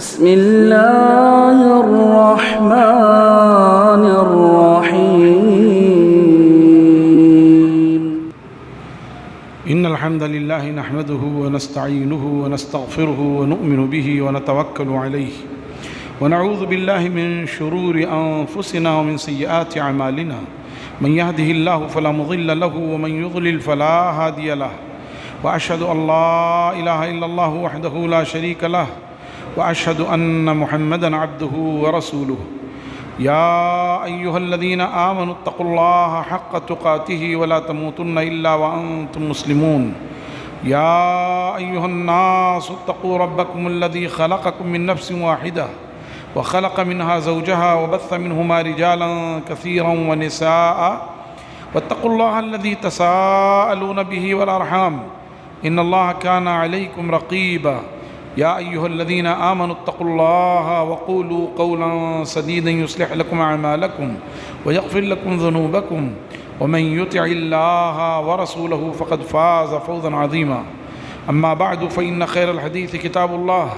بسم الله الرحمن الرحيم إن الحمد لله نحمده ونستعينه ونستغفره ونؤمن به ونتوكل عليه ونعوذ بالله من شرور أنفسنا ومن سيئات أعمالنا من يهده الله فلا مضل له ومن يضلل فلا هادي له وأشهد أن لا إله إلا الله وحده لا شريك له وأشهد أن محمدًا عبده ورسوله يا أيها الذين آمنوا اتقوا الله حق تقاته ولا تموتن إلا وأنتم مسلمون يا أيها الناس اتقوا ربكم الذي خلقكم من نفس واحدة وخلق منها زوجها وبث منهما رجالا كثيرا ونساء واتقوا الله الذي تساءلون به والأرحام إن الله كان عليكم رقيبا يا أيها الذين آمنوا اتقوا الله وقولوا قولا سديدا يصلح لكم أعمالكم ويغفر لكم ذنوبكم ومن يطع الله ورسوله فقد فاز فوزا عظيما أما بعد فإن خير الحديث كتاب الله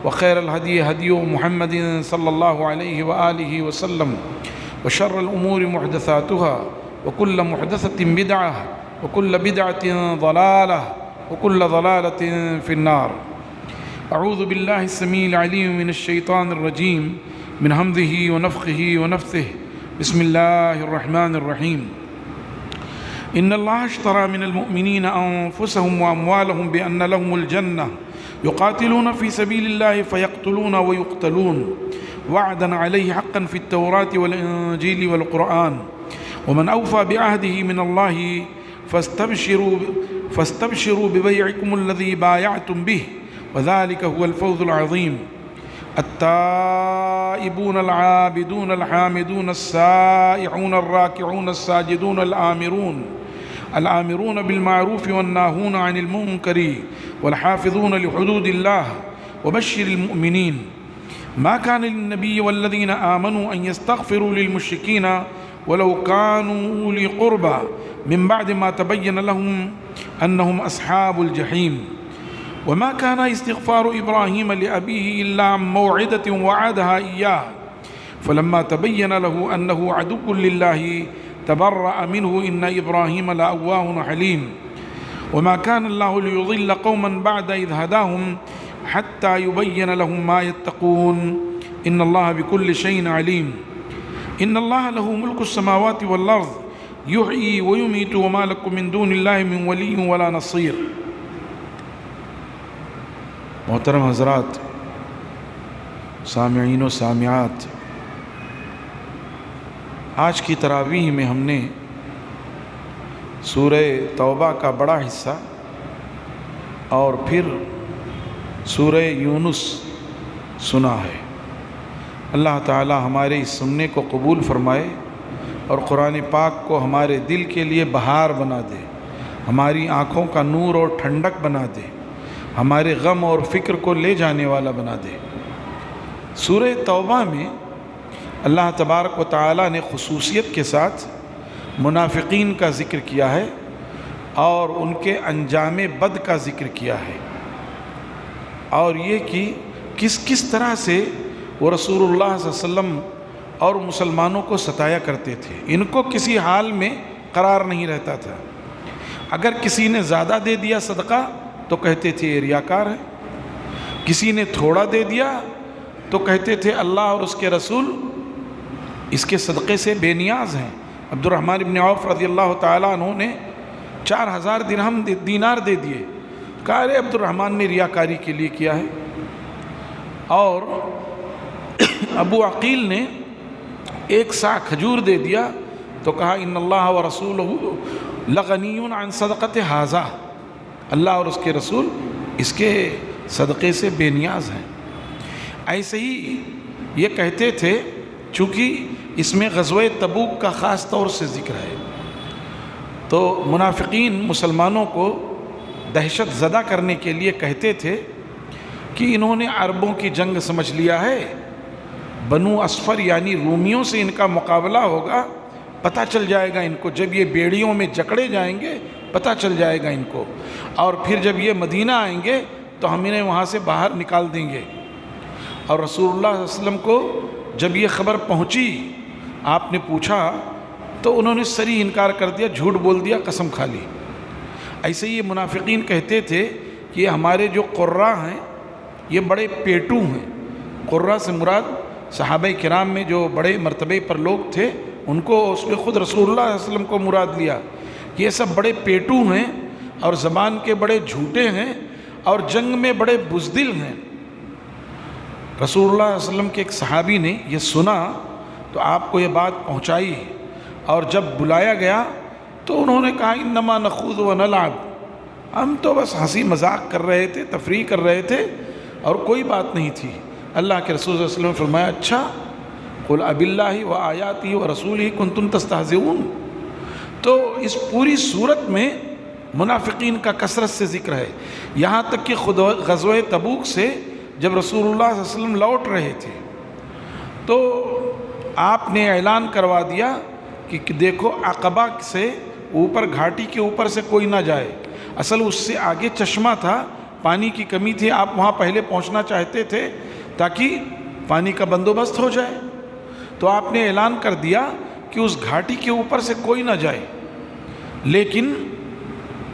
وخير الهدي هدي محمد صلى الله عليه وآله وسلم وشر الأمور محدثاتها وكل محدثة بدعة وكل بدعة ضلالة وكل ضلالة في النار أعوذ بالله السميع العليم من الشيطان الرجيم من همزه ونفخه ونفثه بسم الله الرحمن الرحيم إن الله اشترى من المؤمنين أنفسهم وأموالهم بأن لهم الجنة يقاتلون في سبيل الله فيقتلون ويقتلون وعدا عليه حقا في التوراة والإنجيل والقرآن ومن أوفى بعهده من الله فاستبشروا ببيعكم الذي بايعتم به وذلك هو الفوز العظيم التائبون العابدون الحامدون السائحون الراكعون الساجدون الآمرون بالمعروف والناهون عن المنكر والحافظون لحدود الله وبشر المؤمنين ما كان للنبي والذين آمنوا أن يستغفروا للمشركين ولو كانوا أولي قربى من بعد ما تبين لهم أنهم أصحاب الجحيم وما كان استغفار إبراهيم لأبيه إلا عن موعدة وعدها إياه فلما تبين له أنه عدو لله تبرأ منه إن إبراهيم لأواه حليم وما كان الله ليضل قوما بعد إذ هداهم حتى يبين لهم ما يتقون إن الله بكل شيء عليم إن الله له ملك السماوات والأرض يحيي ويميت وما لكم من دون الله من ولي ولا نصير محترم حضرات، سامعین و سامعات، آج کی تراویح میں ہم نے سورہ توبہ کا بڑا حصہ اور پھر سورہ یونس سنا ہے۔ اللہ تعالی ہمارے اس سننے کو قبول فرمائے اور قرآن پاک کو ہمارے دل کے لیے بہار بنا دے، ہماری آنکھوں کا نور اور ٹھنڈک بنا دے، ہمارے غم اور فکر کو لے جانے والا بنا دے۔ سورہ توبہ میں اللہ تبارک و تعالی نے خصوصیت کے ساتھ منافقین کا ذکر کیا ہے اور ان کے انجام بد کا ذکر کیا ہے، اور یہ کہ کس طرح سے وہ رسول اللہ صلی اللہ علیہ وسلم اور مسلمانوں کو ستایا کرتے تھے۔ ان کو کسی حال میں قرار نہیں رہتا تھا۔ اگر کسی نے زیادہ دے دیا صدقہ تو کہتے تھے یہ ریاکار ہے، کسی نے تھوڑا دے دیا تو کہتے تھے اللہ اور اس کے رسول اس کے صدقے سے بے نیاز ہیں۔ عبد الرحمن بن عوف رضی اللہ تعالیٰ عنہ نے 4000 درہم دینار دے دیے، کہا ارے عبد الرحمن نے ریاکاری کے لیے کیا ہے۔ اور ابو عقیل نے 1 سا کھجور دے دیا تو کہا ان اللہ و رسولہ لغنی عن صدقۃ ھذا، اللہ اور اس کے رسول اس کے صدقے سے بے نیاز ہیں۔ ایسے ہی یہ کہتے تھے، چونکہ اس میں غزوہ تبوک کا خاص طور سے ذکر ہے، تو منافقین مسلمانوں کو دہشت زدہ کرنے کے لیے کہتے تھے کہ انہوں نے عربوں کی جنگ سمجھ لیا ہے، بنو اصفر یعنی رومیوں سے ان کا مقابلہ ہوگا، پتہ چل جائے گا ان کو، جب یہ بیڑیوں میں جکڑے جائیں گے پتہ چل جائے گا ان کو، اور پھر جب یہ مدینہ آئیں گے تو ہم انہیں وہاں سے باہر نکال دیں گے۔ اور رسول اللہ صلی اللہ علیہ وسلم کو جب یہ خبر پہنچی، آپ نے پوچھا تو انہوں نے صریح انکار کر دیا، جھوٹ بول دیا، قسم کھا لی۔ ایسے یہ منافقین کہتے تھے کہ یہ ہمارے جو قراء ہیں یہ بڑے پیٹو ہیں۔ قراء سے مراد صحابہ کرام میں جو بڑے مرتبے پر لوگ تھے، ان کو اس میں خود رسول اللہ صلی اللہ علیہ وسلم کو مراد لیا کہ یہ سب بڑے پیٹو ہیں اور زبان کے بڑے جھوٹے ہیں اور جنگ میں بڑے بزدل ہیں۔ رسول اللہ صلی اللہ علیہ وسلم کے ایک صحابی نے یہ سنا تو آپ کو یہ بات پہنچائی، اور جب بلایا گیا تو انہوں نے کہا انما نخوض و نلعب، ہم تو بس ہنسی مذاق کر رہے تھے، تفریح کر رہے تھے اور کوئی بات نہیں تھی۔ اللہ کے رسول صلی اللہ علیہ وسلم نے فرمایا اچھا قل اب اللہ و آیاتہ و رسولہ کنتم تستہزئون۔ تو اس پوری صورت میں منافقین کا کثرت سے ذکر ہے، یہاں تک کہ خود غزوہ تبوک سے جب رسول اللہ صلی اللہ علیہ وسلم لوٹ رہے تھے تو آپ نے اعلان کروا دیا کہ دیکھو عقبہ سے اوپر، گھاٹی کے اوپر سے کوئی نہ جائے۔ اصل اس سے آگے چشمہ تھا، پانی کی کمی تھی، آپ وہاں پہلے پہنچنا چاہتے تھے تاکہ پانی کا بندوبست ہو جائے۔ تو آپ نے اعلان کر دیا کہ اس گھاٹی کے اوپر سے کوئی نہ جائے، لیکن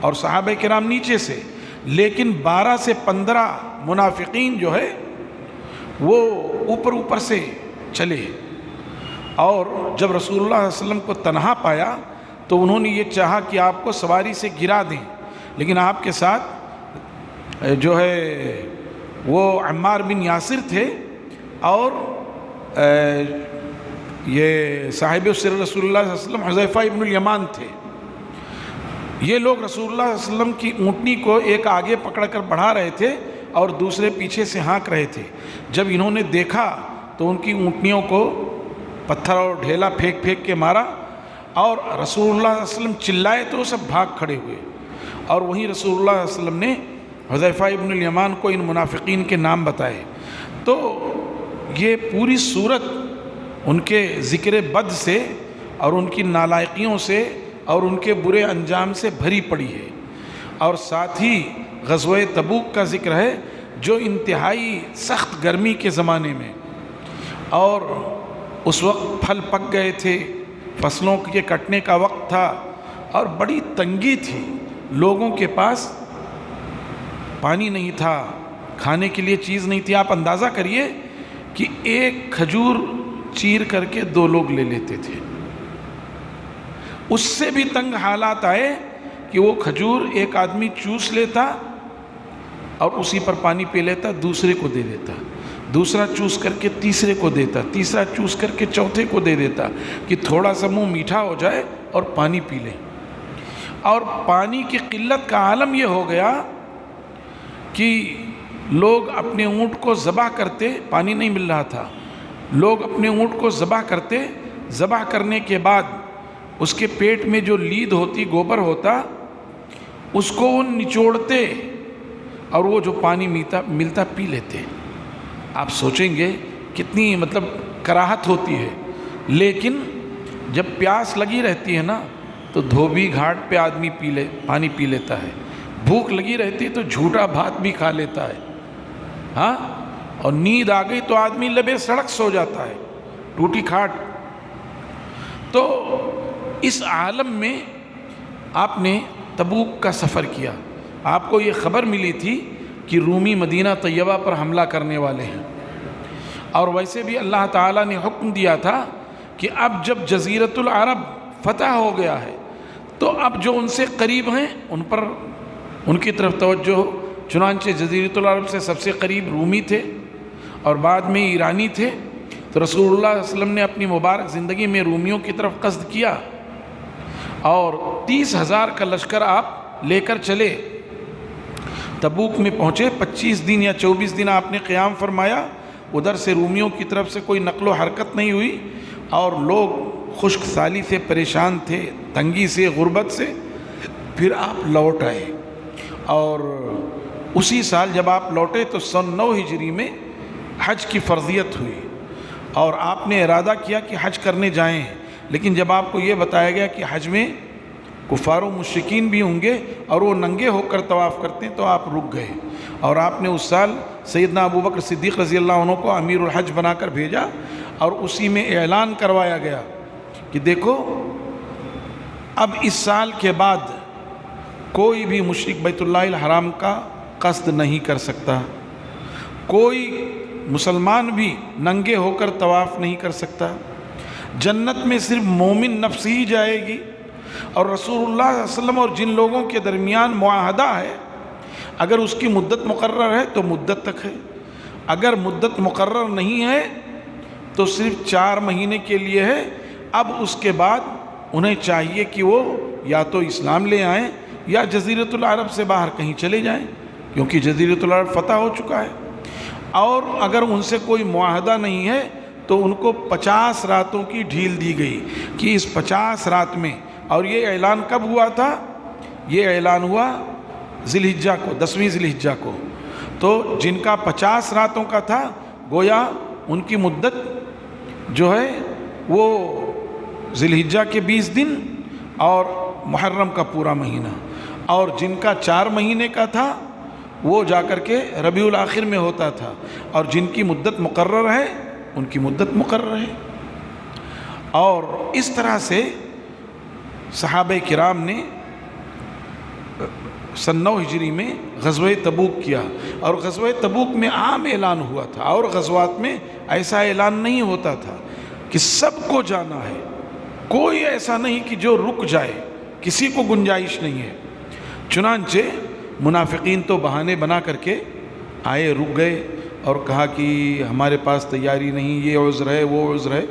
اور صحابہ کرام نیچے سے، لیکن 12 سے 15 منافقین جو ہے وہ اوپر سے چلے، اور جب رسول اللہ صلی اللہ علیہ وسلم کو تنہا پایا تو انہوں نے یہ چاہا کہ آپ کو سواری سے گرا دیں، لیکن آپ کے ساتھ جو ہے وہ عمار بن یاسر تھے اور یہ صاحب سر رسول اللہ صلی اللہ علیہ وسلم حذیفہ ابن الیمان تھے۔ یہ لوگ رسول اللہ صلی اللہ علیہ وسلم کی اونٹنی کو ایک آگے پکڑ کر بڑھا رہے تھے اور دوسرے پیچھے سے ہانک رہے تھے۔ جب انہوں نے دیکھا تو ان کی اونٹنیوں کو پتھر اور ڈھیلا پھینک کے مارا، اور رسول اللہ صلی اللہ علیہ وسلم چلائے تو سب بھاگ کھڑے ہوئے، اور وہیں رسول اللہ صلی اللہ علیہ وسلم نے حذیفہ ابن الیمان کو ان منافقین کے نام بتائے۔ تو یہ پوری صورت ان کے ذکر بد سے اور ان کی نالائقیوں سے اور ان کے برے انجام سے بھری پڑی ہے، اور ساتھ ہی غزوہ تبوک کا ذکر ہے جو انتہائی سخت گرمی کے زمانے میں، اور اس وقت پھل پک گئے تھے، فصلوں کے کٹنے کا وقت تھا اور بڑی تنگی تھی، لوگوں کے پاس پانی نہیں تھا، کھانے کے لیے چیز نہیں تھی۔ آپ اندازہ کریے کہ ایک کھجور چیر کر کے 2 لوگ لے لیتے تھے۔ اس سے بھی تنگ حالات آئے کہ وہ کھجور ایک آدمی چوس لیتا اور اسی پر پانی پی لیتا، دوسرے کو دے دیتا، دوسرا چوس کر کے تیسرے کو دیتا، تیسرا چوس کر کے چوتھے کو دے دیتا کہ تھوڑا سا منہ میٹھا ہو جائے اور پانی پی لے۔ اور پانی کی قلت کا عالم یہ ہو گیا کہ لوگ اپنے اونٹ کو ذبح کرتے، پانی نہیں مل رہا تھا، لوگ اپنے اونٹ کو ذبح کرتے، ذبح کرنے کے بعد اس کے پیٹ میں جو لید ہوتی، گوبر ہوتا، اس کو وہ نچوڑتے اور وہ جو پانی ملتا پی لیتے۔ آپ سوچیں گے کتنی کراہت ہوتی ہے، لیکن جب پیاس لگی رہتی ہے نا تو دھوبی گھاٹ پہ آدمی پانی پی لیتا ہے، بھوک لگی رہتی ہے تو جھوٹا بھات بھی کھا لیتا ہے، ہاں، اور نیند آ گئی تو آدمی لبے سڑک سو جاتا ہے، ٹوٹی کھاٹ۔ تو اس عالم میں آپ نے تبوک کا سفر کیا، آپ کو یہ خبر ملی تھی کہ رومی مدینہ طیبہ پر حملہ کرنے والے ہیں، اور ویسے بھی اللہ تعالیٰ نے حکم دیا تھا کہ اب جب جزیرۃ العرب فتح ہو گیا ہے تو اب جو ان سے قریب ہیں ان پر ان کی طرف توجہ ہو۔ چنانچہ جزیرۃ العرب سے سب سے قریب رومی تھے اور بعد میں ایرانی تھے، تو رسول اللہ صلی اللہ علیہ وسلم نے اپنی مبارک زندگی میں رومیوں کی طرف قصد کیا اور 30,000 کا لشکر آپ لے کر چلے، تبوک میں پہنچے، 25 دن یا 24 دن آپ نے قیام فرمایا، ادھر سے رومیوں کی طرف سے کوئی نقل و حرکت نہیں ہوئی، اور لوگ خشک سالی سے پریشان تھے، تنگی سے، غربت سے۔ پھر آپ لوٹ آئے، اور اسی سال جب آپ لوٹے تو سن 9 ہجری میں حج کی فرضیت ہوئی، اور آپ نے ارادہ کیا کہ حج کرنے جائیں، لیکن جب آپ کو یہ بتایا گیا کہ حج میں کفار و مشرکین بھی ہوں گے اور وہ ننگے ہو کر طواف کرتے ہیں تو آپ رک گئے، اور آپ نے اس سال سیدنا ابو بکر صدیق رضی اللہ عنہ کو امیر الحج بنا کر بھیجا، اور اسی میں اعلان کروایا گیا کہ دیکھو اب اس سال کے بعد کوئی بھی مشرک بیت اللہ الحرام کا قصد نہیں کر سکتا، کوئی مسلمان بھی ننگے ہو کر طواف نہیں کر سکتا، جنت میں صرف مومن نفس ہی جائے گی، اور رسول اللہ صلی اللہ علیہ وسلم اور جن لوگوں کے درمیان معاہدہ ہے اگر اس کی مدت مقرر ہے تو مدت تک ہے، اگر مدت مقرر نہیں ہے تو صرف 4 مہینے کے لیے ہے۔ اب اس کے بعد انہیں چاہیے کہ وہ یا تو اسلام لے آئیں یا جزیرۃ العرب سے باہر کہیں چلے جائیں، کیونکہ جزیرۃ العرب فتح ہو چکا ہے، اور اگر ان سے کوئی معاہدہ نہیں ہے تو ان کو 50 راتوں کی ڈھیل دی گئی کہ اس 50 رات میں، اور یہ اعلان کب ہوا تھا؟ یہ اعلان ہوا ذی الحجہ کو، 10ویں ذی الحجہ کو، تو جن کا 50 راتوں کا تھا گویا ان کی مدت جو ہے وہ ذی الحجہ کے 20 دن اور محرم کا پورا مہینہ، اور جن کا 4 مہینے کا تھا وہ جا کر کے ربیع الاخر میں ہوتا تھا، اور جن کی مدت مقرر ہے ان کی مدت مقرر ہے۔ اور اس طرح سے صحابہ کرام نے سن 9 ہجری میں غزوہ تبوک کیا، اور غزوہ تبوک میں عام اعلان ہوا تھا، اور غزوات میں ایسا اعلان نہیں ہوتا تھا کہ سب کو جانا ہے، کوئی ایسا نہیں کہ جو رک جائے، کسی کو گنجائش نہیں ہے۔ چنانچہ منافقین تو بہانے بنا کر کے آئے، رک گئے اور کہا کہ ہمارے پاس تیاری نہیں، یہ عذر ہے وہ عذر ہے،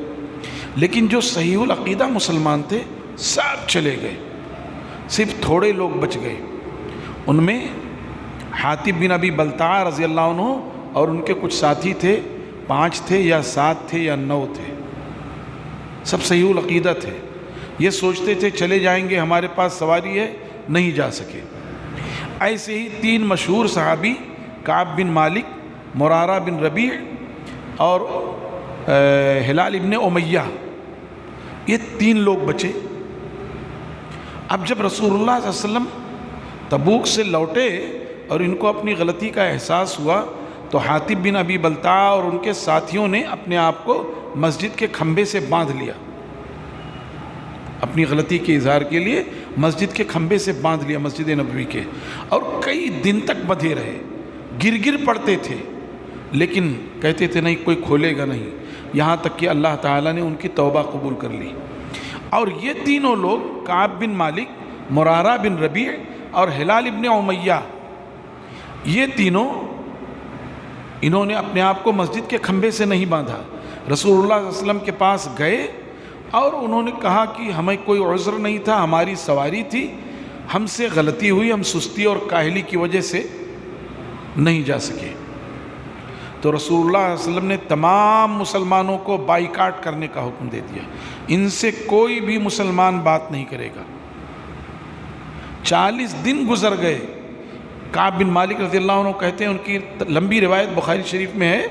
لیکن جو صحیح العقیدہ مسلمان تھے سب چلے گئے، صرف تھوڑے لوگ بچ گئے۔ ان میں حاتب بن ابی بلتعہ رضی اللہ عنہ اور ان کے کچھ ساتھی تھے، 5 تھے یا 7 تھے یا 9 تھے، سب صحیح العقیدہ تھے، یہ سوچتے تھے چلے جائیں گے، ہمارے پاس سواری ہے، نہیں جا سکے۔ ایسے ہی 3 مشہور صحابی کعب بن مالک، مرارہ بن ربیع اور ہلال ابن امیہ، یہ 3 لوگ بچے۔ اب جب رسول اللہ صلی اللہ علیہ وسلم تبوک سے لوٹے اور ان کو اپنی غلطی کا احساس ہوا تو حاتب بن ابی بلتعہ اور ان کے ساتھیوں نے اپنے آپ کو مسجد کے کھمبے سے باندھ لیا، اپنی غلطی کے اظہار کے لیے مسجد کے کھمبے سے باندھ لیا، مسجد نبوی کے، اور کئی دن تک بندھے رہے، گر پڑتے تھے لیکن کہتے تھے نہیں کوئی کھولے گا نہیں، یہاں تک کہ اللہ تعالیٰ نے ان کی توبہ قبول کر لی۔ اور یہ تینوں لوگ کعب بن مالک، مرارہ بن ربیع اور ہلال ابن امیہ، یہ تینوں انہوں نے اپنے آپ کو مسجد کے کھمبے سے نہیں باندھا، رسول اللہ صلی اللہ علیہ وسلم کے پاس گئے اور انہوں نے کہا کہ ہمیں کوئی عذر نہیں تھا، ہماری سواری تھی، ہم سے غلطی ہوئی، ہم سستی اور کاہلی کی وجہ سے نہیں جا سکے۔ تو رسول اللہ صلی اللہ علیہ وسلم نے تمام مسلمانوں کو بائیکاٹ کرنے کا حکم دے دیا، ان سے کوئی بھی مسلمان بات نہیں کرے گا۔ 40 دن گزر گئے، کعب بن مالک رضی اللہ عنہ کہتے ہیں، ان کی لمبی روایت بخاری شریف میں ہے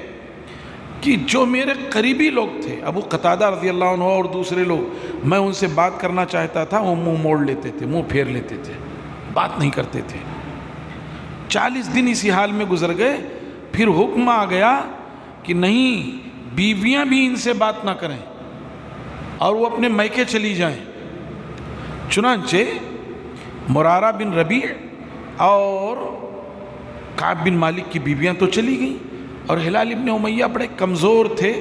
کہ جو میرے قریبی لوگ تھے، ابو قتادہ رضی اللہ عنہ اور دوسرے لوگ، میں ان سے بات کرنا چاہتا تھا، وہ منہ موڑ لیتے تھے، منہ پھیر لیتے تھے، بات نہیں کرتے تھے۔ 40 دن اسی حال میں گزر گئے، پھر حکم آ گیا کہ نہیں، بیویاں بھی ان سے بات نہ کریں اور وہ اپنے میکے چلی جائیں۔ چنانچہ مرارہ بن ربیع اور کعب بن مالک کی بیویاں تو چلی گئیں، اور ہلال ابن امیہ بڑے کمزور تھے،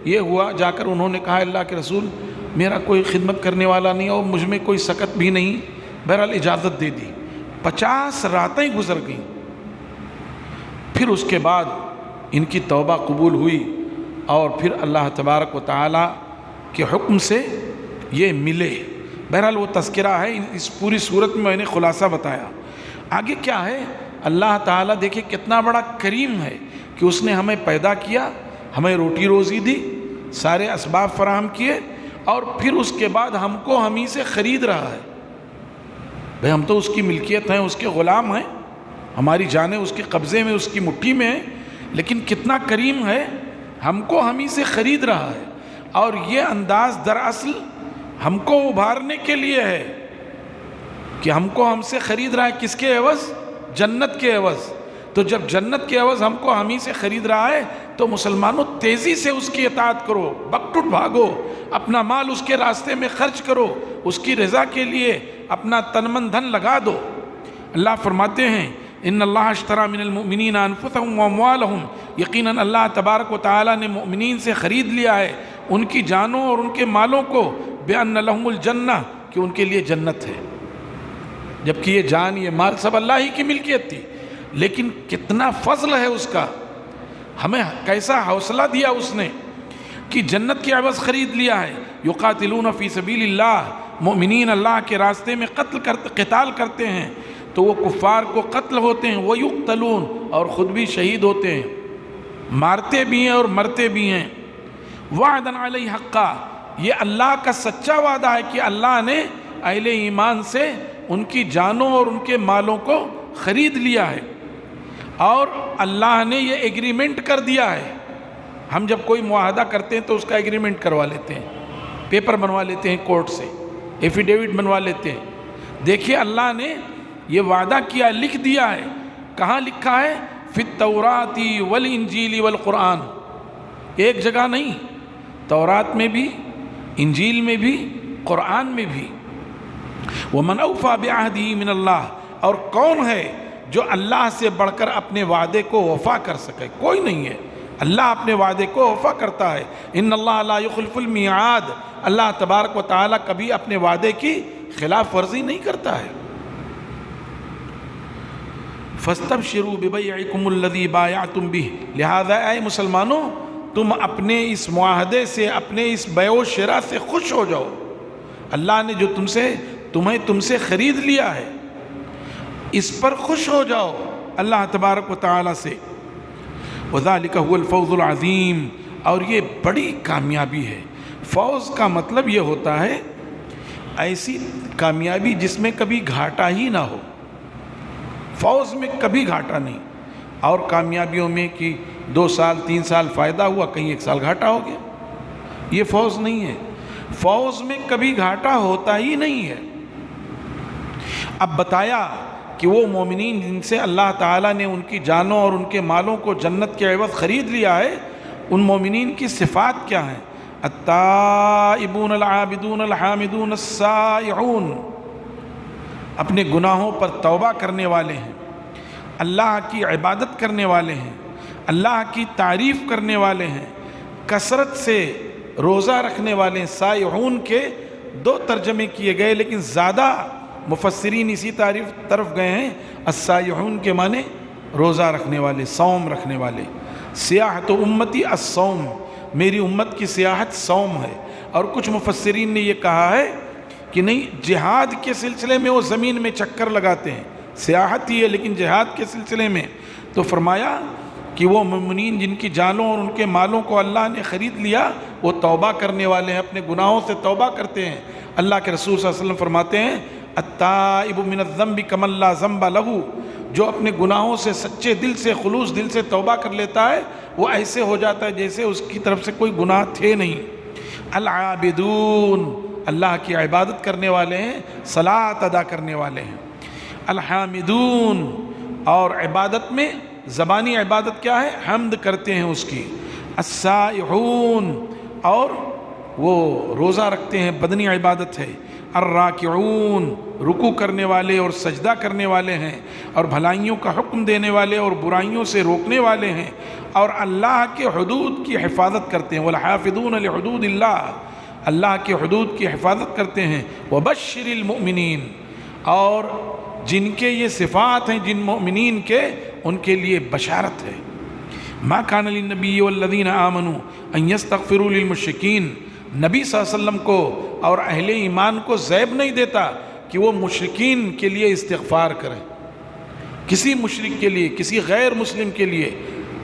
یہ ہوا جا کر انہوں نے کہا اللہ کے رسول میرا کوئی خدمت کرنے والا نہیں اور مجھ میں کوئی سکت بھی نہیں، بہرحال اجازت دے دی۔ 50 راتیں گزر گئیں، پھر اس کے بعد ان کی توبہ قبول ہوئی، اور پھر اللہ تبارک و تعالیٰ کے حکم سے یہ ملے۔ بہرحال وہ تذکرہ ہے، اس پوری صورت میں نے خلاصہ بتایا۔ آگے کیا ہے؟ اللہ تعالیٰ دیکھیں کتنا بڑا کریم ہے کہ اس نے ہمیں پیدا کیا، ہمیں روٹی روزی دی، سارے اسباب فراہم کیے، اور پھر اس کے بعد ہم کو ہم ہی سے خرید رہا ہے۔ بھئی ہم تو اس کی ملکیت ہیں، اس کے غلام ہیں، ہماری جانیں اس کے قبضے میں، اس کی مٹھی میں ہیں، لیکن کتنا کریم ہے، ہم کو ہم ہی سے خرید رہا ہے۔ اور یہ انداز دراصل ہم کو ابھارنے کے لیے ہے کہ ہم کو ہم سے خرید رہا ہے، کس کے عوض؟ جنت کے عوض۔ تو جب جنت کے عوض ہم کو ہم ہی سے خرید رہا ہے تو مسلمانوں تیزی سے اس کی اطاعت کرو، بکٹٹ بھاگو، اپنا مال اس کے راستے میں خرچ کرو، اس کی رضا کے لیے اپنا تن من دھن لگا دو۔ اللہ فرماتے ہیں ان اللہ اشترى من المؤمنین انفسهم واموالهم، یقیناً اللہ تبارک و تعالیٰ نے مؤمنین سے خرید لیا ہے ان کی جانوں اور ان کے مالوں کو، بان لهم الجنہ، کہ ان کے لیے جنت ہے۔ جبکہ یہ جان یہ مال سب اللہ ہی کی ملکیت تھی، لیکن کتنا فضل ہے اس کا، ہمیں کیسا حوصلہ دیا اس نے کہ جنت کے عوض خرید لیا ہے۔ یقاتلون فی سبیل اللہ، مومنین اللہ کے راستے میں قتال کرتے ہیں تو وہ کفار کو قتل ہوتے ہیں، ویقتلون، اور خود بھی شہید ہوتے ہیں، مارتے بھی ہیں اور مرتے بھی ہیں۔ وعدن علیہ حقا، یہ اللہ کا سچا وعدہ ہے کہ اللہ نے اہل ایمان سے ان کی جانوں اور ان کے مالوں کو خرید لیا ہے، اور اللہ نے یہ ایگریمنٹ کر دیا ہے۔ ہم جب کوئی معاہدہ کرتے ہیں تو اس کا ایگریمنٹ کروا لیتے ہیں، پیپر بنوا لیتے ہیں کورٹ سے، ایفیڈیوٹ بنوا لیتے ہیں۔ دیکھیے اللہ نے یہ وعدہ کیا، لکھ دیا ہے۔ کہاں لکھا ہے؟ فی التوراۃ والانجیل والقرآن، ایک جگہ نہیں، تورات میں بھی، انجیل میں بھی، قرآن میں بھی۔ ومن اوفی بعہدہ من اللہ، اور کون ہے جو اللہ سے بڑھ کر اپنے وعدے کو وفا کر سکے؟ کوئی نہیں ہے، اللہ اپنے وعدے کو وفا کرتا ہے۔ ان اللہ لا یخلف المیعاد، اللہ تبارک و تعالیٰ کبھی اپنے وعدے کی خلاف ورزی نہیں کرتا ہے۔ فاستبشروا ببیعکم الذی بایعتم بہ، لہذا اے مسلمانوں تم اپنے اس معاہدے سے، اپنے اس بیع و شراء سے خوش ہو جاؤ۔ اللہ نے جو تم سے خرید لیا ہے اس پر خوش ہو جاؤ اللہ تبارک و تعالیٰ سے۔ وذالک هو الفوز العظیم، اور یہ بڑی کامیابی ہے۔ فوز کا مطلب یہ ہوتا ہے ایسی کامیابی جس میں کبھی گھاٹا ہی نہ ہو۔ فوز میں کبھی گھاٹا نہیں، اور کامیابیوں میں کہ 2 سال 3 سال فائدہ ہوا، کہیں 1 سال گھاٹا ہو گیا، یہ فوز نہیں ہے۔ فوز میں کبھی گھاٹا ہوتا ہی نہیں ہے۔ اب بتایا کہ وہ مومنین جن سے اللہ تعالیٰ نے ان کی جانوں اور ان کے مالوں کو جنت کے عوض خرید لیا ہے، ان مومنین کی صفات کیا ہیں؟ التائبون العابدون الحامدون السائحون، اپنے گناہوں پر توبہ کرنے والے ہیں، اللہ کی عبادت کرنے والے ہیں، اللہ کی تعریف کرنے والے ہیں، کثرت سے روزہ رکھنے والے ہیں۔ سائحون کے 2 ترجمے کیے گئے، لیکن زیادہ مفسرین اسی طرف گئے ہیں۔ السائحون کے معنی روزہ رکھنے والے، صوم رکھنے والے۔ سیاحت امتی الصوم، میری امت کی سیاحت صوم ہے۔ اور کچھ مفسرین نے یہ کہا ہے کہ نہیں، جہاد کے سلسلے میں وہ زمین میں چکر لگاتے ہیں، سیاحت ہی ہے لیکن جہاد کے سلسلے میں۔ تو فرمایا کہ وہ مومنین جن کی جانوں اور ان کے مالوں کو اللہ نے خرید لیا، وہ توبہ کرنے والے ہیں، اپنے گناہوں سے توبہ کرتے ہیں۔ اللہ کے رسول صلی اللہ علیہ وسلم فرماتے ہیں التائب من الذنب کمن لا ذنب لہ، جو اپنے گناہوں سے سچے دل سے، خلوص دل سے توبہ کر لیتا ہے، وہ ایسے ہو جاتا ہے جیسے اس کی طرف سے کوئی گناہ تھے نہیں۔ العابدون، اللہ کی عبادت کرنے والے ہیں، صلاۃ ادا کرنے والے ہیں۔ الحامدون، اور عبادت میں زبانی عبادت کیا ہے؟ حمد کرتے ہیں اس کی۔ السائحون، اور وہ روزہ رکھتے ہیں، بدنی عبادت ہے۔ الراکعون، رکوع کرنے والے اور سجدہ کرنے والے ہیں، اور بھلائیوں کا حکم دینے والے اور برائیوں سے روکنے والے ہیں، اور اللہ کے حدود کی حفاظت کرتے ہیں۔ والحافظون لحدود اللہ، اللہ کے حدود کی حفاظت کرتے ہیں۔ وبشر المؤمنین، اور جن کے یہ صفات ہیں، جن مومنین کے، ان کے لیے بشارت ہے۔ ما کان للنبی والذین آمنوا ان یستغفروا للمشرکین، نبی صلی اللہ علیہ وسلم کو اور اہل ایمان کو زیب نہیں دیتا کہ وہ مشرکین کے لیے استغفار کریں، کسی مشرک کے لیے، کسی غیر مسلم کے لیے،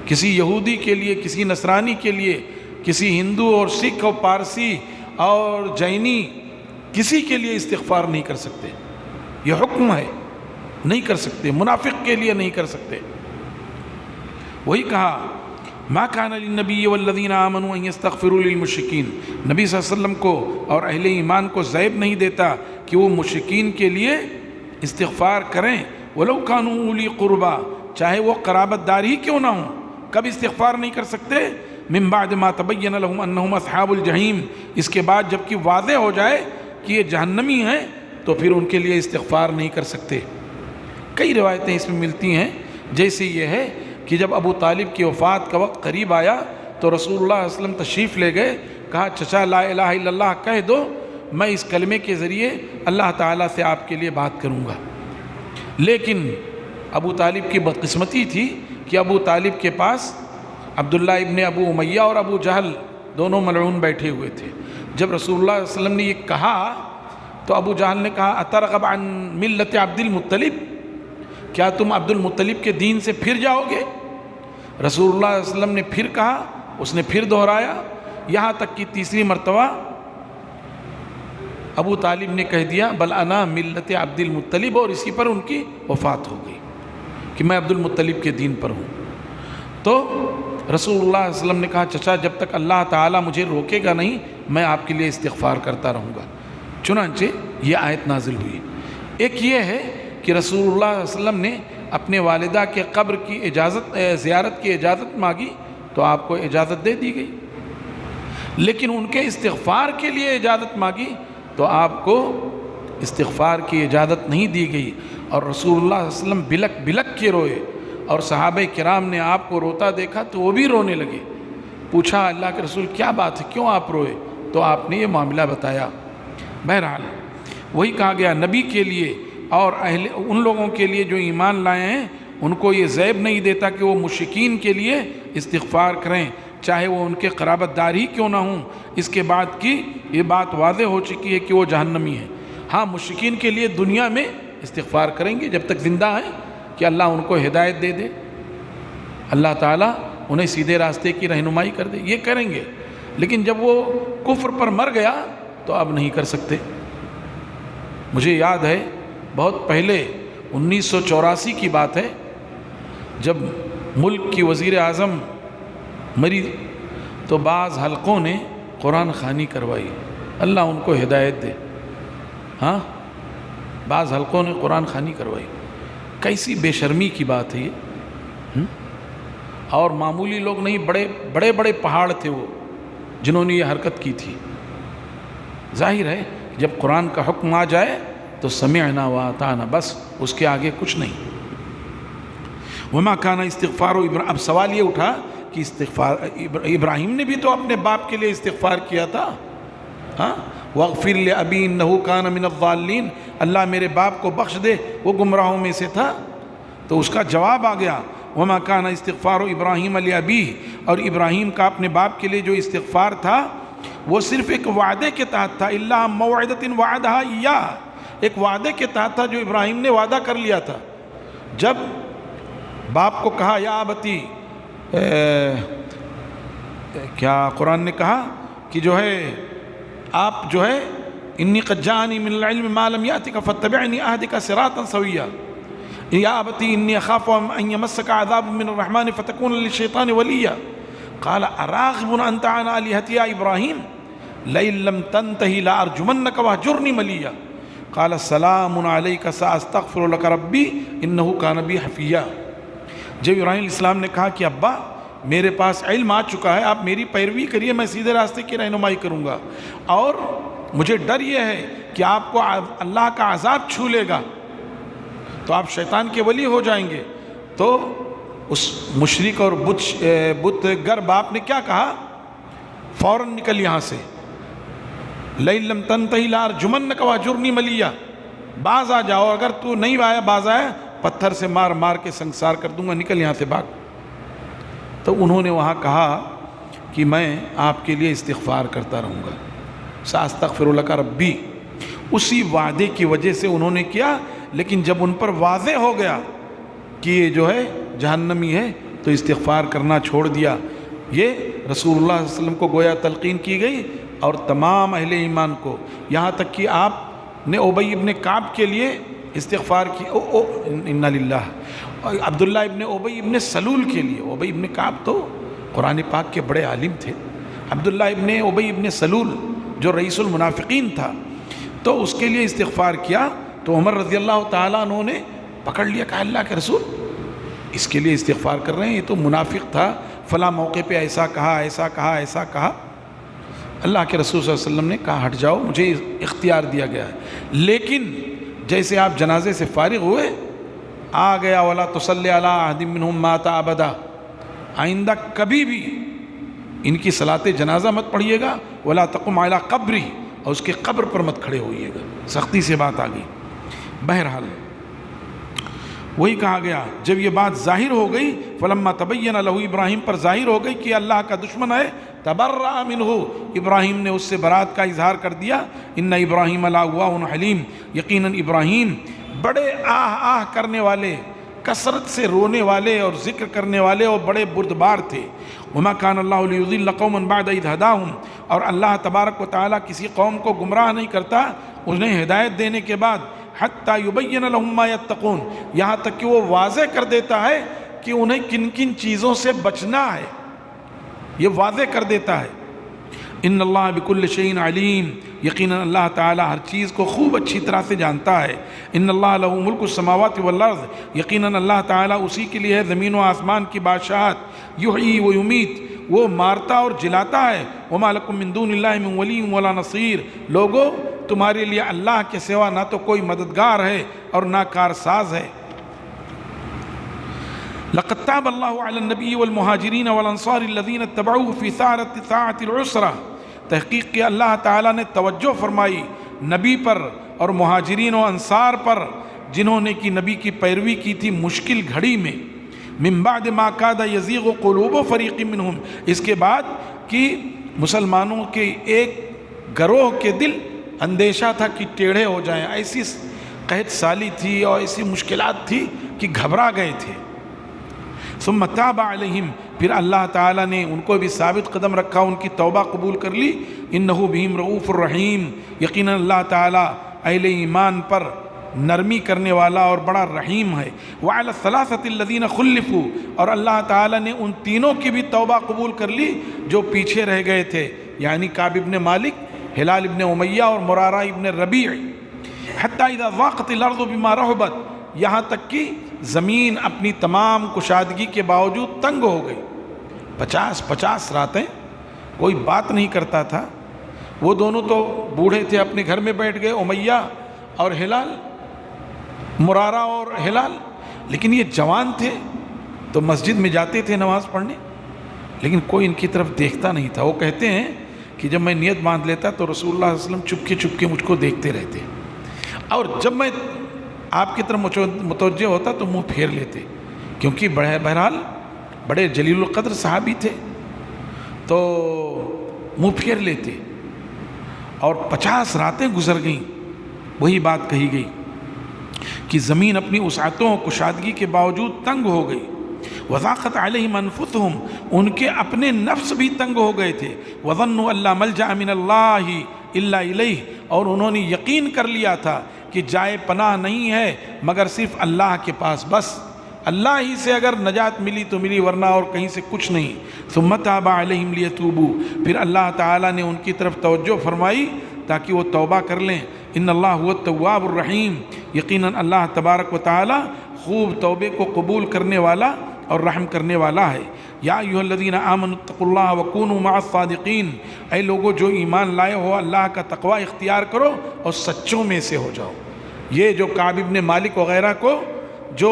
کسی یہودی کے لیے، کسی نصرانی کے لیے، کسی ہندو اور سکھ اور پارسی اور جینی، کسی کے لیے استغفار نہیں کر سکتے، یہ حکم ہے، نہیں کر سکتے۔ منافق کے لیے نہیں کر سکتے۔ وہی کہا ما کان للنبی والذین آمنوا ان یستغفروا للمشرکین، نبی صلی اللہ علیہ وسلم کو اور اہل ایمان کو زیب نہیں دیتا کہ وہ مشرکین کے لیے استغفار کریں۔ ولو کانوا اولی قربا، چاہے وہ قرابت دار ہی کیوں نہ ہوں. کب استغفار نہیں کر سکتے؟ من بعد ما تبین لهم انہم اصحاب الجحیم، اس کے بعد جب کہ واضح ہو جائے کہ یہ جہنمی ہیں تو پھر ان کے لیے استغفار نہیں کر سکتے. کئی روایتیں اس میں ملتی ہیں، جیسے یہ ہے کہ جب ابو طالب کی وفات کا وقت قریب آیا تو رسول اللہ صلی اللہ علیہ وسلم تشریف لے گئے. کہا چچا لا الہ الا اللہ کہہ دو، میں اس کلمے کے ذریعے اللہ تعالیٰ سے آپ کے لیے بات کروں گا. لیکن ابو طالب کی بدقسمتی تھی کہ ابو طالب کے پاس عبداللہ ابن ابو امیہ اور ابو جہل دونوں ملعون بیٹھے ہوئے تھے. جب رسول اللہ صلی اللہ علیہ وسلم نے یہ کہا تو ابو جہل نے کہا اترغب عن ملت عبد المطلب، کیا تم عبد المطلب کے دین سے پھر جاؤ گے؟ رسول اللہ صلی اللہ علیہ وسلم نے پھر کہا، اس نے پھر دہرایا، یہاں تک کہ تیسری مرتبہ ابو طالب نے کہہ دیا بل انا ملت عبد المطلب، اور اسی پر ان کی وفات ہو گئی کہ میں عبد المطلب کے دین پر ہوں. تو رسول اللہ صلی اللہ علیہ وسلم نے کہا چچا جب تک اللہ تعالیٰ مجھے روکے گا نہیں میں آپ کے لیے استغفار کرتا رہوں گا. چنانچہ یہ آیت نازل ہوئی. ایک یہ ہے کہ رسول اللہ صلی اللہ علیہ وسلم نے اپنے والدہ کے قبر کی زیارت کی اجازت مانگی تو آپ کو اجازت دے دی گئی، لیکن ان کے استغفار کے لیے اجازت مانگی تو آپ کو استغفار کی اجازت نہیں دی گئی. اور رسول اللہ صلی اللہ علیہ وسلم بلک بلک کے روئے، اور صحابہ کرام نے آپ کو روتا دیکھا تو وہ بھی رونے لگے. پوچھا اللہ کے رسول کیا بات ہے، کیوں آپ روئے؟ تو آپ نے یہ معاملہ بتایا. بہرحال وہی کہا گیا نبی کے لیے اور ان لوگوں کے لیے جو ایمان لائے ہیں ان کو یہ زیب نہیں دیتا کہ وہ مشرکین کے لیے استغفار کریں، چاہے وہ ان کے قرابت دار ہی کیوں نہ ہوں. اس کے بعد کی یہ بات واضح ہو چکی ہے کہ وہ جہنمی ہیں. ہاں مشرکین کے لیے دنیا میں استغفار کریں گے جب تک زندہ ہیں کہ اللہ ان کو ہدایت دے دے، اللہ تعالیٰ انہیں سیدھے راستے کی رہنمائی کر دے، یہ کریں گے. لیکن جب وہ کفر پر مر گیا تو اب نہیں کر سکتے. مجھے یاد ہے بہت پہلے 1984 کی بات ہے، جب ملک کی وزیر اعظم مری تو بعض حلقوں نے قرآن خوانی کروائی، اللہ ان کو ہدایت دے. ہاں بعض حلقوں نے قرآن خوانی کروائی. کیسی بے شرمی کی بات ہے یہ. اور معمولی لوگ نہیں، بڑے بڑے پہاڑ تھے وہ جنہوں نے یہ حرکت کی تھی. ظاہر ہے جب قرآن کا حکم آ جائے تو سمعنا واطعنا، بس اس کے آگے کچھ نہیں. وما کان استغفار اب سوال یہ اٹھا کہ استغفار ابراہیم نے بھی تو اپنے باپ کے لیے استغفار کیا تھا. ہاں واغفر لأبی انہ کان من الضالین، اللہ میرے باپ کو بخش دے وہ گمراہوں میں سے تھا. تو اس کا جواب آ گیا وما کان استغفار ابراہیم لأبیہ، اور ابراہیم کا اپنے باپ کے لیے جو استغفار تھا وہ صرف ایک وعدے کے تحت تھا. الا موعدۃ وعدہا ایاہ، ایک وعدے کے تحت تھا جو ابراہیم نے وعدہ کر لیا تھا. جب باپ کو کہا یا ابتی، کیا قرآن نے کہا کہ جو ہے آپ جو ہے انی قد جاءنی من العلم ما لم یأتک فاتبعنی اہدک صراطا سویا، یا ابتی انی اخاف ان یمسک عذاب من الرحمن فتکون للشیطان ولیا. قال اراغب انت عن آلہتی یا ابراہیم لئن لم تنتہی لارجمنک واہجرنی ملیا. قال السلام علیک ساستغفر لک ربی انہ کان بی حفیا. جب ابراہیم علیہ السلام نے کہا کہ ابا میرے پاس علم آ چکا ہے، آپ میری پیروی کریے، میں سیدھے راستے کی رہنمائی کروں گا، اور مجھے ڈر یہ ہے کہ آپ کو اللہ کا عذاب چھو لے گا تو آپ شیطان کے ولی ہو جائیں گے. تو اس مشرک اور بت گر باپ نے کیا کہا؟ فوراً نکل یہاں سے، لئن لم تنتہی لارجمنک واہجرنی ملیا، باز آ جاؤ، اگر تو نہیں آیا باز آیا پتھر سے مار مار کے سنسار کر دوں گا، نکل یہاں سے بھاگ. تو انہوں نے وہاں کہا کہ میں آپ کے لیے استغفار کرتا رہوں گا، ساستغفر لک ربی. اسی وعدے کی وجہ سے انہوں نے کیا، لیکن جب ان پر واضح ہو گیا کہ یہ جو ہے جہنمی ہے تو استغفار کرنا چھوڑ دیا. یہ رسول اللہ صلی اللہ علیہ وسلم کو گویا تلقین کی گئی اور تمام اہل ایمان کو، یہاں تک کہ آپ نے ابی ابن کعب کے لیے استغفار کی، انا للہ، عبداللہ ابن ابی ابن سلول کے لیے. ابی ابن کعب تو قرآن پاک کے بڑے عالم تھے. عبداللہ ابن ابی ابن سلول جو رئیس المنافقین تھا تو اس کے لیے استغفار کیا. تو عمر رضی اللہ تعالیٰ عنہ نے پکڑ لیا، کہا اللہ کے رسول اس کے لیے استغفار کر رہے ہیں، یہ تو منافق تھا، فلاں موقع پہ ایسا کہا ایسا کہا ایسا کہا۔ اللہ کے رسول صلی اللہ علیہ وسلم نے کہا ہٹ جاؤ، مجھے اختیار دیا گیا ہے، لیکن جیسے آپ جنازے سے فارغ ہوئے آ گیا وَلَا تُصَلِّ عَلَىٰ أَحَدٍ مِّنْهُمْ مَاتَ أَبَدًا، آئندہ کبھی بھی ان کی صلاۃ جنازہ مت پڑھیے گا، وَلَا تَقُمْ عَلَىٰ قَبْرِهِ، اور اس کے قبر پر مت کھڑے ہوئیے گا۔ سختی سے بات آ گئی۔ بہرحال وہی کہا گیا جب یہ بات ظاہر ہو گئی، فلما تبین لہ، ابراہیم پر ظاہر ہو گئی کہ اللہ کا دشمن ہے، تبرأ منہ، ابراہیم نے اس سے برات کا اظہار کر دیا۔ ان ابراہیم لأواہ حلیم، یقیناً ابراہیم بڑے آہ آہ کرنے والے، کثرت سے رونے والے اور ذکر کرنے والے اور بڑے بردبار تھے۔ وما کان اللہ لیضل قوما بعد اذ ہداہم، اور اللہ تبارک و تعالیٰ کسی قوم کو گمراہ نہیں کرتا انہیں ہدایت دینے کے بعد، حتی یبین لہم ما یتقون، یہاں تک کہ وہ واضح کر دیتا ہے کہ انہیں کن کن چیزوں سے بچنا ہے، یہ واضح کر دیتا ہے۔ ان اللہ بکل شیء علیم، یقیناً اللہ تعالیٰ ہر چیز کو خوب اچھی طرح سے جانتا ہے۔ ان اللہ لہ ملک السماوات والارض، یقیناً اللہ تعالیٰ اسی کے لیے ہے زمین و آسمان کی بادشاہت۔ یحیی و یمیت، وہ مارتا اور جلاتا ہے۔ وما لکم من دون اللہ من ولی ولا نصیر، لوگو تمہارے لیے اللہ کے سوا نہ تو کوئی مددگار ہے اور نہ کارساز ہے۔ لقد تاب اللہ علی النبی والمہاجرین والانصار الذین اتبعوه فی ساعۃ العسرہ، تحقیق کہ اللہ تعالیٰ نے توجہ فرمائی نبی پر اور مہاجرین و انصار پر، جنہوں نے کی نبی کی پیروی کی تھی مشکل گھڑی میں۔ من بعد ما کاد یزیغ قلوب فریق منہم، اس کے بعد کہ مسلمانوں کے ایک گروہ کے دل اندیشہ تھا کہ ٹیڑھے ہو جائیں، ایسی قحط سالی تھی اور ایسی مشکلات تھی کہ گھبرا گئے تھے۔ ثم تاب علیہم، پھر اللہ تعالیٰ نے ان کو بھی ثابت قدم رکھا، ان کی توبہ قبول کر لی۔ انہ بہم رؤوف الرحیم، یقیناً اللہ تعالیٰ اہل ایمان پر نرمی کرنے والا اور بڑا رحیم ہے۔ وعلی الثلاثۃ الذین خلفوا، اور اللہ تعالیٰ نے ان تینوں کی بھی توبہ قبول کر لی جو پیچھے رہ گئے تھے، یعنی کعب ابن مالک، ہلال ابن امیہ اور مرارہ ابن ربیع۔ حتی اذا ضاقت الارض بما رحبت، یہاں تک کہ زمین اپنی تمام کشادگی کے باوجود تنگ ہو گئی۔ 50 راتیں کوئی بات نہیں کرتا تھا، وہ دونوں تو بوڑھے تھے، اپنے گھر میں بیٹھ گئے، امیہ اور ہلال، مرارہ اور ہلال، لیکن یہ جوان تھے تو مسجد میں جاتے تھے نماز پڑھنے، لیکن کوئی ان کی طرف دیکھتا نہیں تھا۔ وہ کہتے ہیں کہ جب میں نیت باندھ لیتا تو رسول اللہ صلی اللہ علیہ وسلم چپ کے مجھ کو دیکھتے رہتے، اور جب میں آپ کی طرف متوجہ ہوتا تو منہ پھیر لیتے، کیونکہ بہرحال بڑے جلیل القدر صحابی تھے، تو منہ پھیر لیتے۔ اور 50 راتیں گزر گئیں، وہی بات کہی گئی کہ زمین اپنی وسعتوں اور کشادگی کے باوجود تنگ ہو گئی۔ وضاقت علیہم انفسہم، ان کے اپنے نفس بھی تنگ ہو گئے تھے۔ وظنوا ان لا ملجأ من اللہ الا الیہ، اور انہوں نے یقین کر لیا تھا کہ جائے پناہ نہیں ہے مگر صرف اللہ کے پاس، بس اللہ ہی سے اگر نجات ملی تو ملی، ورنہ اور کہیں سے کچھ نہیں۔ ثم تاب علیہم لیتوبوا، پھر اللہ تعالیٰ نے ان کی طرف توجہ فرمائی تاکہ وہ توبہ کر لیں۔ ان اللہ هو التواب الرحیم، یقیناً اللہ تبارک و تعالیٰ خوب توبے کو قبول کرنے والا اور رحم کرنے والا ہے۔ یا ایھا الذین آمنوا اتقوا اللہ وکونوا مع الصادقین، اے لوگو جو ایمان لائے ہو اللہ کا تقوی اختیار کرو اور سچوں میں سے ہو جاؤ۔ یہ جو کعب ابن مالک وغیرہ کو جو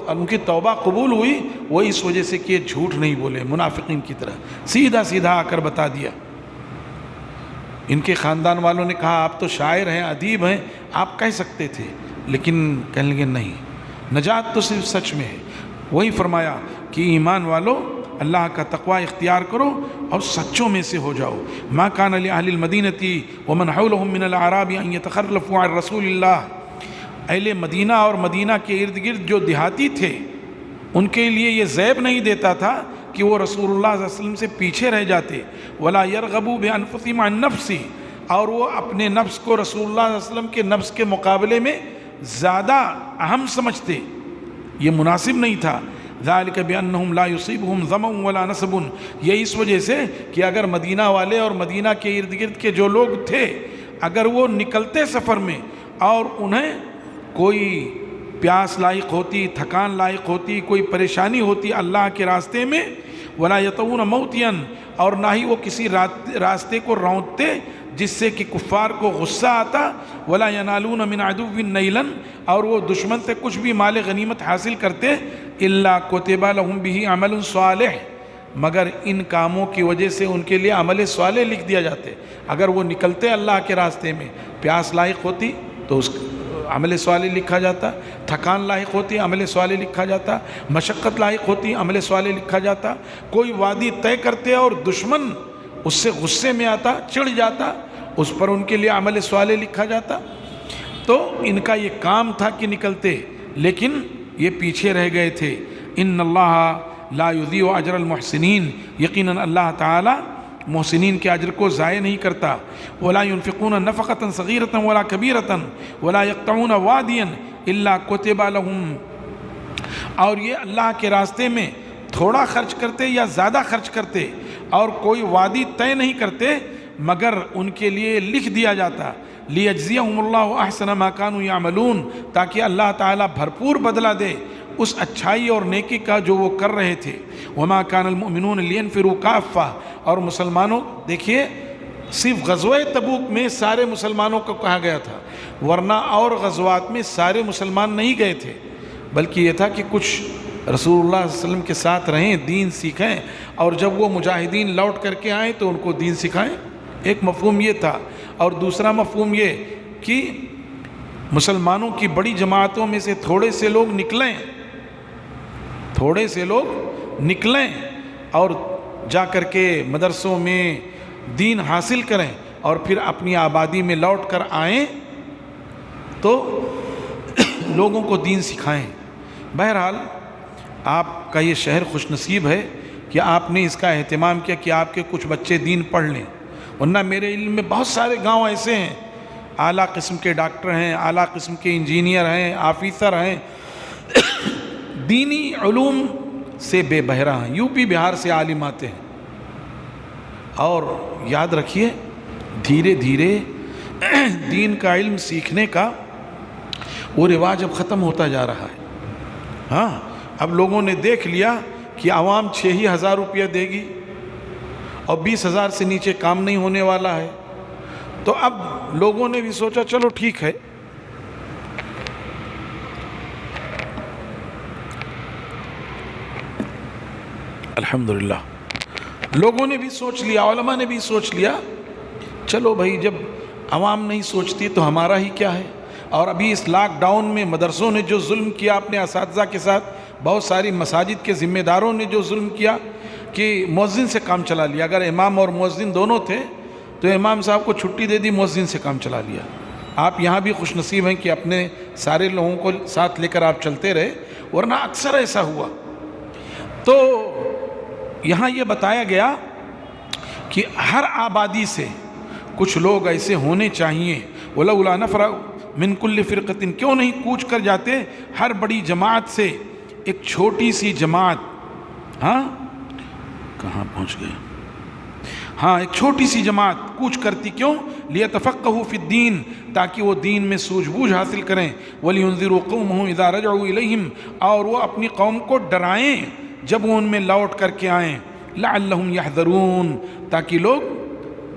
ان کی توبہ قبول ہوئی، وہ اس وجہ سے کہ یہ جھوٹ نہیں بولے، منافقین کی طرح سیدھا آ کر بتا دیا۔ ان کے خاندان والوں نے کہا آپ تو شاعر ہیں، ادیب ہیں، آپ کہہ سکتے تھے، لیکن کہنے لگے نہیں، نجات تو صرف سچ میں ہے۔ وہی فرمایا کہ ایمان والو اللہ کا تقوی اختیار کرو اور سچوں میں سے ہو جاؤ۔ ما کان لأہل المدینۃ ومن حولهم من الاعراب ان يتخلفوا عن رسول اللہ، اہل مدینہ اور مدینہ کے ارد گرد جو دیہاتی تھے ان کے لیے یہ زیب نہیں دیتا تھا کہ وہ رسول اللہ صلی اللہ علیہ وسلم سے پیچھے رہ جاتے۔ ولا يرغبوا بانفسهم عن نفسه، اور وہ اپنے نفس کو رسول اللہ صلی اللہ علیہ وسلم کے نفس کے مقابلے میں زیادہ اہم سمجھتے، یہ مناسب نہیں تھا۔ ذالک بانہم لا یصیبہم ظمأ ولا نصب، یہ اس وجہ سے کہ اگر مدینہ والے اور مدینہ کے ارد گرد کے جو لوگ تھے اگر وہ نکلتے سفر میں اور انہیں کوئی پیاس لاحق ہوتی، تھکان لاحق ہوتی، کوئی پریشانی ہوتی اللہ کے راستے میں، ولا یطؤون موطئا، اور نہ ہی وہ کسی راستے کو رونتے جس سے کہ کفار کو غصہ آتا، ولا ینالون من عدو نیلا، اور وہ دشمن سے کچھ بھی مال غنیمت حاصل کرتے، الا کتب لهم به عمل صالح، مگر ان کاموں کی وجہ سے ان کے لیے عمل صالح لکھ دیا جاتے۔ اگر وہ نکلتے اللہ کے راستے میں، پیاس لاحق ہوتی تو اس عمل صالح لکھا جاتا، تھکان لاحق ہوتی عمل صالح لکھا جاتا، مشقت لاحق ہوتی عمل صالح لکھا جاتا، کوئی وادی طے کرتے اور دشمن اس سے غصے میں آتا، چڑھ جاتا، اس پر ان کے لیے عمل صالح لکھا جاتا۔ تو ان کا یہ کام تھا کہ نکلتے، لیکن یہ پیچھے رہ گئے تھے۔ ان اللہ لا یضیع اجر المحسنین، یقیناً اللہ تعالی محسنین کے اجر کو ضائع نہیں کرتا۔ ولا ينفقون نفقة صغيرة ولا كبيرة ولا يقطعون واديا الا كتب لهم، اور یہ اللہ کے راستے میں تھوڑا خرچ کرتے یا زیادہ خرچ کرتے اور کوئی وادی طے نہیں کرتے مگر ان کے لیے لکھ دیا جاتا، لیجزیہم اللہ احسن ما كانوا يعملون، تاکہ اللہ تعالیٰ بھرپور بدلہ دے اس اچھائی اور نیکی کا جو وہ کر رہے تھے۔ وما كان المؤمنون لينفروا كافة، اور مسلمانوں دیکھیے صرف غزوہ تبوک میں سارے مسلمانوں کو کہا گیا تھا، ورنہ اور غزوات میں سارے مسلمان نہیں گئے تھے، بلکہ یہ تھا کہ کچھ رسول اللہ صلی اللہ علیہ وسلم کے ساتھ رہیں، دین سیکھیں، اور جب وہ مجاہدین لوٹ کر کے آئیں تو ان کو دین سکھائیں۔ ایک مفہوم یہ تھا، اور دوسرا مفہوم یہ کہ مسلمانوں کی بڑی جماعتوں میں سے تھوڑے سے لوگ نکلیں اور جا کر کے مدرسوں میں دین حاصل کریں اور پھر اپنی آبادی میں لوٹ کر آئیں تو لوگوں کو دین سکھائیں۔ بہرحال آپ کا یہ شہر خوش نصیب ہے کہ آپ نے اس کا اہتمام کیا کہ آپ کے کچھ بچے دین پڑھ لیں، ورنہ میرے علم میں بہت سارے گاؤں ایسے ہیں اعلیٰ قسم کے ڈاکٹر ہیں، اعلیٰ قسم کے انجینئر ہیں، آفیسر ہیں، دینی علوم سے بے بہرہ ہیں، یو پی بہار سے عالم آتے ہیں۔ اور یاد رکھیے دھیرے دھیرے دین کا علم سیکھنے کا وہ رواج اب ختم ہوتا جا رہا ہے۔ ہاں، اب لوگوں نے دیکھ لیا کہ عوام 6,000 روپیہ دے گی اور 20,000 سے نیچے کام نہیں ہونے والا ہے، تو اب لوگوں نے بھی سوچا چلو ٹھیک ہے، الحمدللہ لوگوں نے بھی سوچ لیا، علماء نے بھی سوچ لیا، چلو بھائی جب عوام نہیں سوچتی تو ہمارا ہی کیا ہے۔ اور ابھی اس لاک ڈاؤن میں مدرسوں نے جو ظلم کیا اپنے اساتذہ کے ساتھ، بہت ساری مساجد کے ذمہ داروں نے جو ظلم کیا کہ مؤذن سے کام چلا لیا، اگر امام اور مؤذن دونوں تھے تو امام صاحب کو چھٹی دے دی، مؤذن سے کام چلا لیا۔ آپ یہاں بھی خوش نصیب ہیں کہ اپنے سارے لوگوں کو ساتھ لے کر آپ چلتے رہے، ورنہ اکثر ایسا ہوا۔ تو یہاں یہ بتایا گیا کہ ہر آبادی سے کچھ لوگ ایسے ہونے چاہیے، وَلَوْلَا نَفَرَ مِن كُلِّ فِرْقَةٍ، کیوں نہیں کوچ کر جاتے ہر بڑی جماعت سے ایک چھوٹی سی جماعت، ہاں کہاں پہنچ گئے، ہاں ایک چھوٹی سی جماعت کوچ کرتی، کیوں؟ لِيَتَفَقَّهُوا فِي الدِّينِ، تاکہ وہ دین میں سوجھ بوجھ حاصل کریں، وَلِيُنذِرُوا قَوْمَهُمْ إِذَا رَجَعُوا إِلَيْهِمْ، اور وہ اپنی قوم کو ڈرائیں جب وہ ان میں لوٹ کر کے آئیں، لَعَلَّهُمْ يَحْذَرُونَ، تاکہ لوگ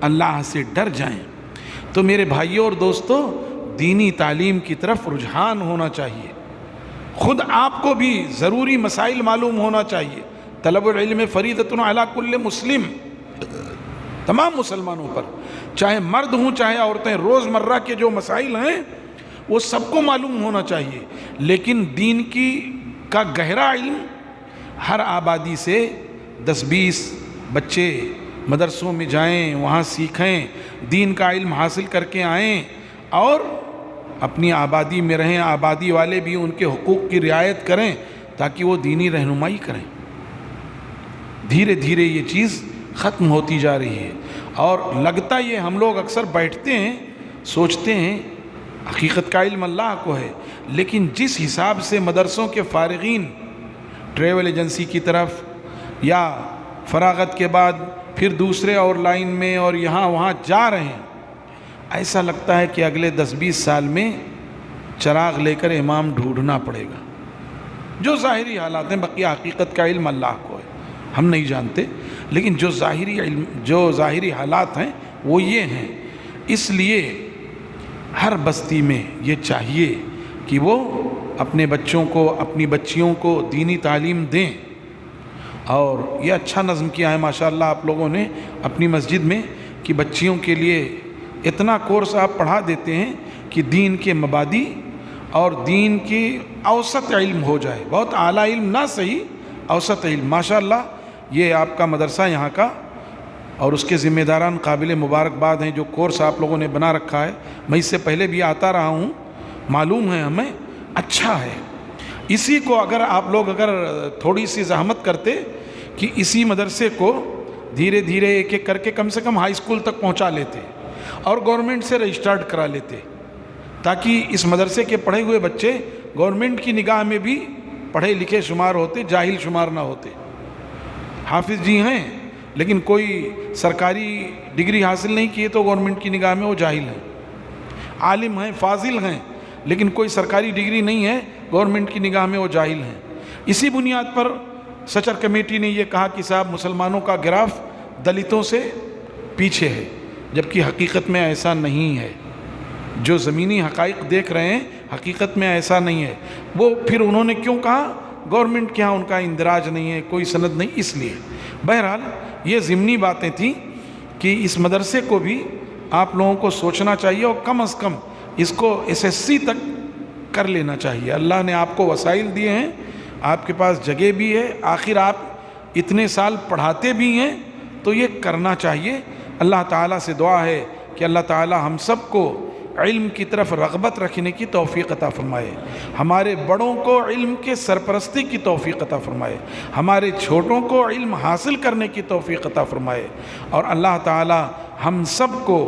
اللہ سے ڈر جائیں۔ تو میرے بھائیوں اور دوستو، دینی تعلیم کی طرف رجحان ہونا چاہیے، خود آپ کو بھی ضروری مسائل معلوم ہونا چاہیے۔ طلب العلم فریضۃ علی کل مسلم، تمام مسلمانوں پر، چاہے مرد ہوں چاہے عورتیں، روزمرہ کے جو مسائل ہیں وہ سب کو معلوم ہونا چاہیے، لیکن دین کا گہرا علم ہر آبادی سے 10-20 بچے مدرسوں میں جائیں، وہاں سیکھیں، دین کا علم حاصل کر کے آئیں اور اپنی آبادی میں رہیں، آبادی والے بھی ان کے حقوق کی رعایت کریں تاکہ وہ دینی رہنمائی کریں۔ دھیرے دھیرے یہ چیز ختم ہوتی جا رہی ہے، اور لگتا یہ ہم لوگ اکثر بیٹھتے ہیں سوچتے ہیں حقیقت کا علم اللہ کو ہے، لیکن جس حساب سے مدرسوں کے فارغین ٹریول ایجنسی کی طرف یا فراغت کے بعد پھر دوسرے اور لائن میں اور یہاں وہاں جا رہے ہیں، ایسا لگتا ہے کہ اگلے 10-20 سال میں چراغ لے کر امام ڈھونڈنا پڑے گا. جو ظاہری حالات ہیں، بقیہ حقیقت کا علم اللہ کو ہے، ہم نہیں جانتے، لیکن جو ظاہری حالات ہیں وہ یہ ہیں. اس لیے ہر بستی میں یہ چاہیے کہ وہ اپنے بچوں کو، اپنی بچیوں کو دینی تعلیم دیں. اور یہ اچھا نظم کیا ہے ماشاءاللہ آپ لوگوں نے اپنی مسجد میں کہ بچیوں کے لیے اتنا کورس آپ پڑھا دیتے ہیں کہ دین کے مبادی اور دین کی اوسط علم ہو جائے. بہت اعلیٰ علم نہ صحیح، اوسط علم. ماشاءاللہ یہ آپ کا مدرسہ یہاں کا اور اس کے ذمہ داران قابل مبارکباد ہیں. جو کورس آپ لوگوں نے بنا رکھا ہے، میں اس سے پہلے بھی آتا رہا ہوں، معلوم ہے ہمیں، اچھا ہے. اسی کو اگر آپ لوگ تھوڑی سی زحمت کرتے کہ اسی مدرسے کو دھیرے دھیرے ایک ایک کر کے کم سے کم ہائی اسکول تک پہنچا لیتے اور گورنمنٹ سے رجسٹرڈ کرا لیتے، تاکہ اس مدرسے کے پڑھے ہوئے بچے گورنمنٹ کی نگاہ میں بھی پڑھے لکھے شمار ہوتے، جاہل شمار نہ ہوتے. حافظ جی ہیں لیکن کوئی سرکاری ڈگری حاصل نہیں کیے تو گورنمنٹ کی نگاہ میں وہ جاہل ہیں. عالم ہیں، فاضل ہیں، لیکن کوئی سرکاری ڈگری نہیں ہے، گورنمنٹ کی نگاہ میں وہ جاہل ہیں. اسی بنیاد پر سچر کمیٹی نے یہ کہا کہ صاحب مسلمانوں کا گراف دلتوں سے پیچھے ہے، جبکہ حقیقت میں ایسا نہیں ہے. جو زمینی حقائق دیکھ رہے ہیں حقیقت میں ایسا نہیں ہے. وہ پھر انہوں نے کیوں کہا؟ گورنمنٹ کے ہاں ان کا اندراج نہیں ہے، کوئی سند نہیں، اس لیے. بہرحال یہ ضمنی باتیں تھیں کہ اس مدرسے کو بھی آپ لوگوں کو سوچنا چاہیے اور کم از کم اس کو SSC تک کر لینا چاہیے. اللہ نے آپ کو وسائل دیے ہیں، آپ کے پاس جگہ بھی ہے، آخر آپ اتنے سال پڑھاتے بھی ہیں تو یہ کرنا چاہیے. اللہ تعالیٰ سے دعا ہے کہ اللہ تعالیٰ ہم سب کو علم کی طرف رغبت رکھنے کی توفیق عطا فرمائے، ہمارے بڑوں کو علم کے سرپرستی کی توفیق عطا فرمائے، ہمارے چھوٹوں کو علم حاصل کرنے کی توفیق عطا فرمائے. اور اللہ تعالیٰ ہم سب کو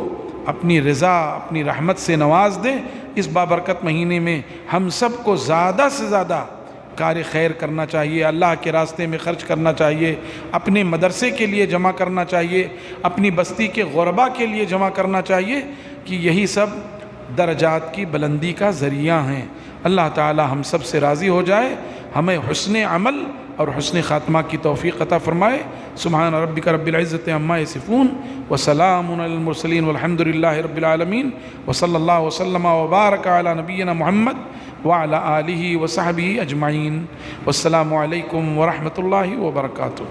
اپنی رضا، اپنی رحمت سے نواز دے. اس بابرکت مہینے میں ہم سب کو زیادہ سے زیادہ کار خیر کرنا چاہیے، اللہ کے راستے میں خرچ کرنا چاہیے، اپنے مدرسے کے لیے جمع کرنا چاہیے، اپنی بستی کے غربا کے لیے جمع کرنا چاہیے، کہ یہی سب درجات کی بلندی کا ذریعہ ہیں. اللہ تعالی ہم سب سے راضی ہو جائے، ہمیں حسن عمل اور حسن خاتمہ کی توفیق عطا فرمائے. سبحان ربک رب العزت عما یصفون وسلام علی المرسلین والحمد للہ رب العالمین وصلی اللہ وسلم وبارک علی نبینا محمد وعلی آلہ وصحبہ اجمعین. والسلام علیکم ورحمۃ اللہ وبرکاتہ.